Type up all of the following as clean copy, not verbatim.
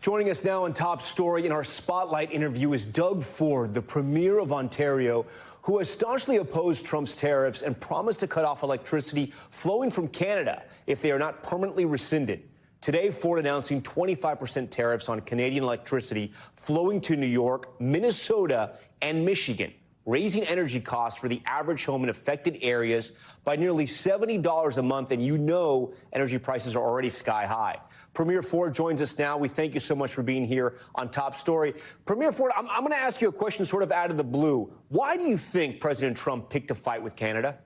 Joining us now on Top Story in our Spotlight interview is Doug Ford, the Premier of Ontario, who has staunchly opposed Trump's tariffs and promised to cut off electricity flowing from Canada if they are not permanently rescinded. Today, Ford announcing 25% tariffs on Canadian electricity flowing to New York, Minnesota, and Michigan, raising energy costs for the average home in affected areas by nearly $70 a month. And you know energy prices are already sky high. Premier Ford joins us now. We thank you so much for being here on Top Story. Premier Ford, I'm going to ask you a question sort of out of the blue. Why do you think President Trump picked a fight with Canada?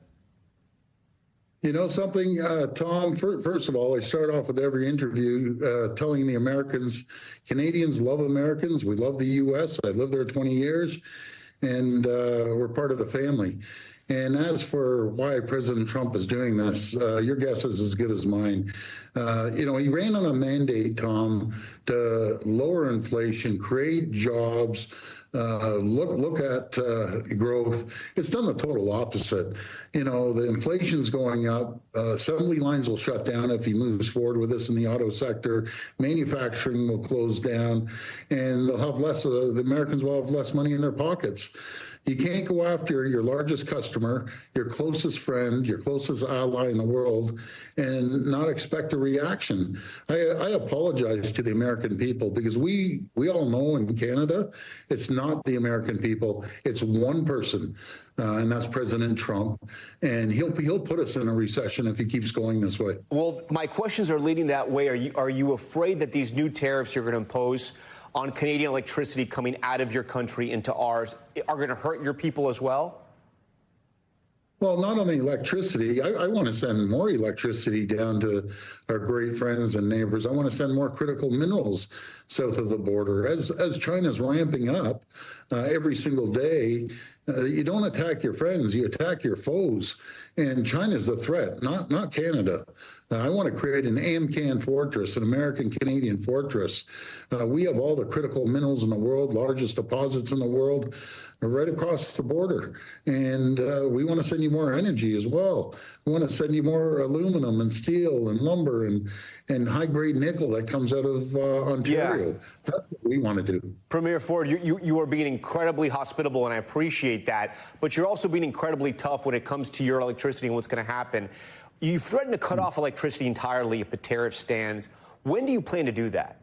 You know something, Tom, first of all, I start off with every interview telling the Americans, Canadians love Americans. We love the U.S. I lived there 20 years, and we're part of the family. And as for why President Trump is doing this, your guess is as good as mine. He ran on a mandate, Tom, to lower inflation, create jobs, look at growth. It's done the total opposite. The inflation's going up. Assembly lines will shut down if he moves forward with this in the auto sector. Manufacturing will close down, and they'll have less. The Americans will have less money in their pockets. You can't go after your largest customer, your closest friend, your closest ally in the world, and not expect a reaction. I apologize to the American people, because we all know in Canada, it's not the American people. It's one person, and that's President Trump. And he'll put us in a recession if he keeps going this way. Well, my questions are leading that way. Are you afraid that these new tariffs you're going to impose on Canadian electricity coming out of your country into ours are going to hurt your people as well? Well, not only electricity. I want to send more electricity down to our great friends and neighbors. I want to send more critical minerals south of the border. As China's ramping up every single day, you don't attack your friends, you attack your foes. And China's the threat, not Canada. I want to create an AMCAN fortress, an American-Canadian fortress. We have all the critical minerals in the world, largest deposits in the world, right across the border. And we want to send you more energy as well. We want to send you more aluminum and steel and lumber and high-grade nickel that comes out of Ontario. Yeah. That's what we want to do. Premier Ford, you are being incredibly hospitable, and I appreciate that. But you're also being incredibly tough when it comes to your electricity and what's going to happen. You've threatened to cut off electricity entirely if the tariff stands. When do you plan to do that?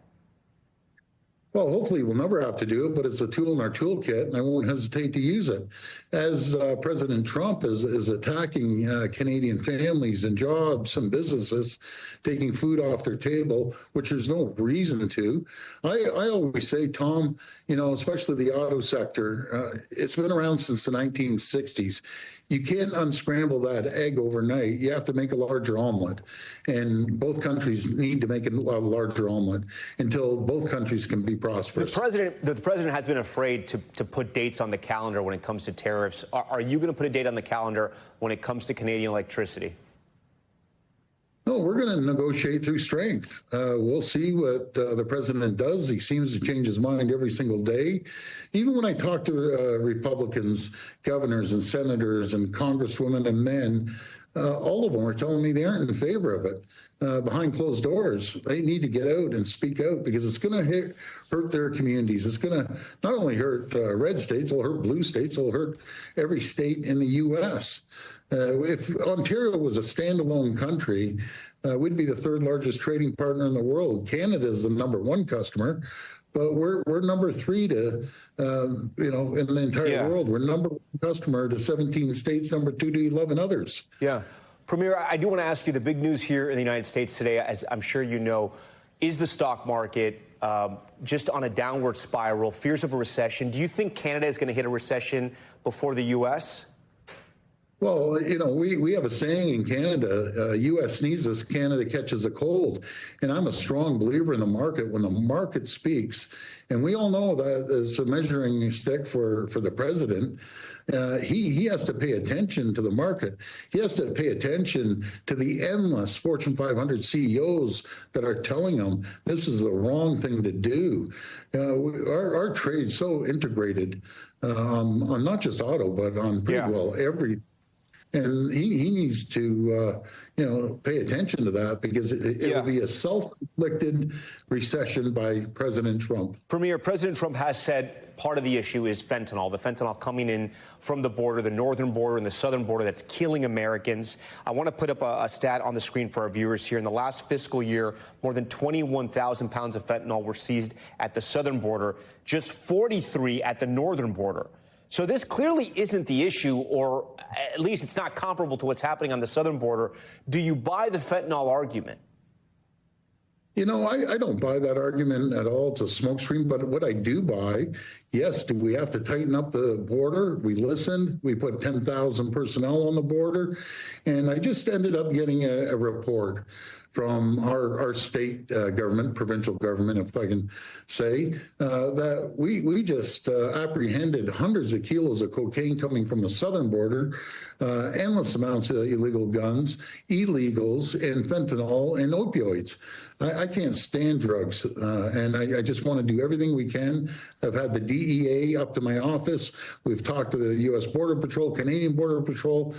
Well, hopefully we'll never have to do it, but it's a tool in our toolkit, and I won't hesitate to use it. As President Trump is attacking Canadian families and jobs and businesses, taking food off their table, which there's no reason to. I always say, Tom, especially the auto sector, it's been around since the 1960s. You can't unscramble that egg overnight. You have to make a larger omelet. And both countries need to make a larger omelet until both countries can be prosperous. The president has been afraid to put dates on the calendar when it comes to tariffs. Are you going to put a date on the calendar when it comes to Canadian electricity? No, we're going to negotiate through strength. We'll see what the president does. He seems to change his mind every single day. Even when I talk to Republicans, governors and senators and congresswomen and men, all of them are telling me they aren't in favor of it. Behind closed doors, they need to get out and speak out, because it's going to hurt their communities. It's going to not only hurt red states, it'll hurt blue states, it'll hurt every state in the U.S. If Ontario was a standalone country, we'd be the third largest trading partner in the world. Canada is the #1 customer, but we're number 3 to, in the entire world. We're #1 customer to 17 states, number 2 to 11 others. Yeah. Premier, I do want to ask you, the big news here in the United States today, as I'm sure you know, is the stock market just on a downward spiral, fears of a recession. Do you think Canada is going to hit a recession before the U.S.? Well, we have a saying in Canada, U.S. sneezes, Canada catches a cold. And I'm a strong believer in the market. When the market speaks, and we all know that it's a measuring stick for the president, he has to pay attention to the market. He has to pay attention to the endless Fortune 500 CEOs that are telling him this is the wrong thing to do. Our trade's so integrated on not just auto, but on pretty well every And he needs to, pay attention to that, because it will be a self-inflicted recession by President Trump. Premier, President Trump has said part of the issue is fentanyl, the fentanyl coming in from the border, the northern border and the southern border, that's killing Americans. I want to put up a stat on the screen for our viewers here. In the last fiscal year, more than 21,000 pounds of fentanyl were seized at the southern border, just 43 at the northern border. So this clearly isn't the issue, or at least it's not comparable to what's happening on the southern border. Do you buy the fentanyl argument? I don't buy that argument at all. It's a smokescreen. But what I do buy, yes, do we have to tighten up the border? We listened. We put 10,000 personnel on the border. And I just ended up getting a report from our state government, provincial government, if I can say, that we just apprehended hundreds of kilos of cocaine coming from the southern border, endless amounts of illegal guns, illegals, and fentanyl and opioids. I can't stand drugs, and I just want to do everything we can. I've had the DEA up to my office. We've talked to the U.S. Border Patrol, Canadian Border Patrol,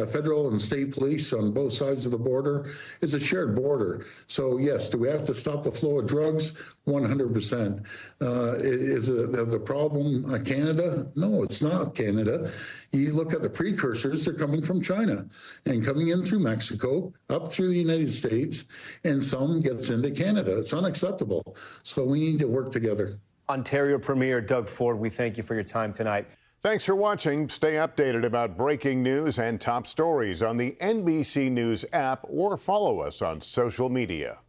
federal and state police on both sides of the border. It's a shared border. So, yes, do we have to stop the flow of drugs? 100%. Is the problem Canada? No, it's not Canada. You look at the precursors, they're coming from China and coming in through Mexico, up through the United States, and some gets into Canada. It's unacceptable. So we need to work together. Ontario Premier Doug Ford, we thank you for your time tonight. Thanks for watching. Stay updated about breaking news and top stories on the NBC News app, or follow us on social media.